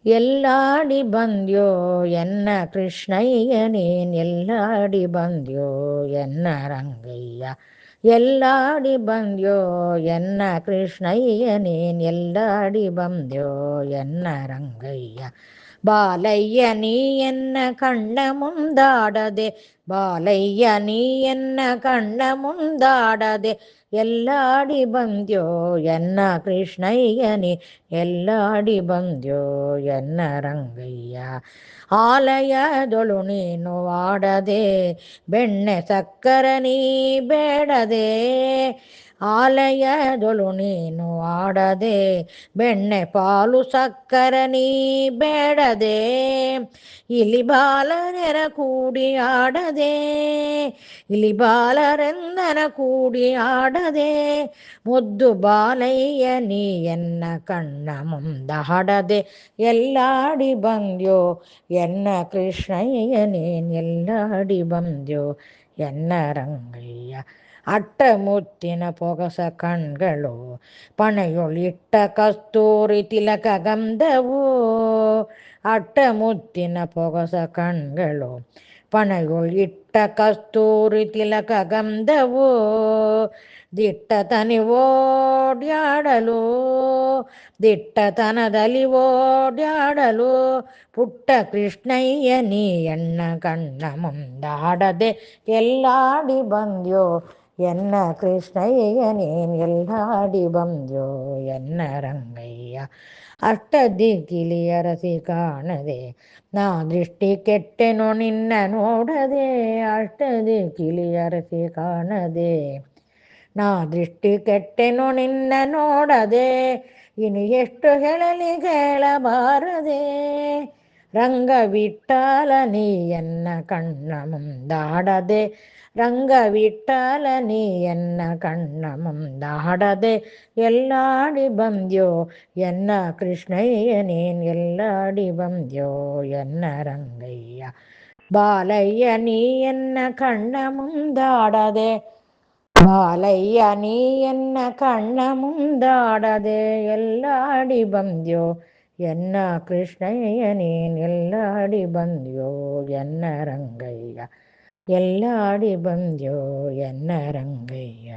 ಎಲ್ಲಾಡಿ ಬಂದ್ಯೋ ಎನ್ನ ಕೃಷ್ಣಯ್ಯ ನೀನ್ ಎಲ್ಲಾಡಿ ಬಂದ್ಯೋ ಎನ್ನ ರಂಗಯ್ಯ ಎಲ್ಲಾಡಿ ಬಂದ್ಯೋ ಎನ್ನ ಕೃಷ್ಣಯ್ಯ ನೀನ್ ಎಲ್ಲಾಡಿ ಬಂದ್ಯೋ ಎನ್ನ ರಂಗಯ್ಯ ಬಾಲಯ್ಯ ನೀ ಎನ್ನ ಕಣ್ಣ ಮುಂದಾಡದೆ ಬಾಲಯ್ಯ ನೀ ಎನ್ನ ಕಣ್ಣ ಮುಂದಾಡದೆ ಎಲ್ಲಾಡಿ ಬಂದ್ಯೋ ಎನ್ನ ಕೃಷ್ಣಯ್ಯನಿ ಎಲ್ಲಾಡಿ ಬಂದ್ಯೋ ಎನ್ನ ರಂಗಯ್ಯ ಆಲಯದೊಳು ನೀನು ಆಡದೆ ಬೆಣ್ಣೆ ಸಕ್ಕರ ನೀ ಬೇಡದೆ ಆಲಯದೊಳು ನೀನು ಆಡದೆ ಬೆಣ್ಣೆ ಪಾಲು ಸಕ್ಕರ ನೀ ಬೇಡದೆ ಇಲ್ಲಿ ಬಾಲರೆರ ಕೂಡಿ ಆಡದೆ ಇಲ್ಲಿ ಬಾಲರೆಂದರ ಕೂಡಿ ಆಡದೆ ಮುದ್ದು ಬಾಲಯ್ಯ ನೀ ಎನ್ನ ಕಣ್ಣ ಮುಂದಾಡದೆ ಎಲ್ಲಾಡಿ ಬಂದ್ಯೋ ಎನ್ನ ಕೃಷ್ಣಯ್ಯ ನೀನ್ ಎಲ್ಲಾಡಿ ಬಂದ್ಯೋ ಎನ್ನ ರಂಗಯ್ಯ ಅಟ್ಟ ಮುತ್ತಿನ ಪೊಗಸ ಕಣ್ಗಳು ಪಣೆಯೊಳಿಟ್ಟ ಕಸ್ತೂರಿ ತಿಲಕ ಗಂಧವು ಅಟ್ಟ ಮುತ್ತಿನ ಪೊಗಸ ಕಣ್ಗಳು ಪಣೆಯೊಳಿಟ್ಟ ಕಸ್ತೂರಿ ತಿಲಕ ಗಂಧವು ದಿಟ್ಟತನಿ ಓಡ್ಯಾಡಲು ದಿಟ್ಟತನದಲ್ಲಿ ಓಡ್ಯಾಡಲು ಪುಟ್ಟ ಕೃಷ್ಣಯ್ಯ ನೀ ಎನ್ನ ಕಣ್ಣ ಮುಂದಾಡದೆ ಎಲ್ಲಾಡಿ ಬಂದ್ಯೋ ಎನ್ನ ಕೃಷ್ಣಯ್ಯ ನೀನ್ ಎಲ್ಲಾಡಿ ಬಂದ್ಯೋ ಎನ್ನ ರಂಗಯ್ಯ ಅಷ್ಟ ದಿಕ್ಕಿಲಿಯರಸಿ ಕಾಣದೆ ನಾ ದೃಷ್ಟಿ ಕೆಟ್ಟೆನೋ ನಿನ್ನ ನೋಡದೆ ಅಷ್ಟ ದಿಕ್ಕಿಲಿಯರಸಿ ಕಾಣದೆ ನಾ ದೃಷ್ಟಿ ಕೆಟ್ಟೆನೋ ನಿನ್ನ ನೋಡದೆ ಇನ್ನು ಎಷ್ಟು ಹೇಳಲಿ ಕೇಳಬಾರದೆ ರಂಗವಿಠಲ ನೀ ಎನ್ನ ಕಣ್ಣ ಮುಂದಾಡದೆ ರಂಗವಿಠಲ ನೀ ಎನ್ನ ಕಣ್ಣ ಮುಂದಾಡದೆ ಎಲ್ಲಾಡಿ ಬಂದ್ಯೋ ಎನ್ನ ಕೃಷ್ಣಯ್ಯ ನೀನ್ ಎಲ್ಲಾಡಿ ಬಂದ್ಯೋ ಎನ್ನ ರಂಗಯ್ಯ ಬಾಲಯ್ಯ ನೀ ಎನ್ನ ಕಣ್ಣ ಮುಂದಾಡದೆ ಬಾಲಯ್ಯ ನೀ ಎನ್ನ ಕಣ್ಣ ಮುಂದಾಡದೆ ಎಲ್ಲಾಡಿ ಬಂದ್ಯೋ ಎನ್ನ ಕೃಷ್ಣಯ್ಯ ನೀನ್ ಎಲ್ಲಾಡಿ ಬಂದ್ಯೋ ಎನ್ನ ರಂಗಯ್ಯ ಎಲ್ಲಾಡಿ ಬಂದ್ಯೋ ಎನ್ನ ರಂಗಯ್ಯ.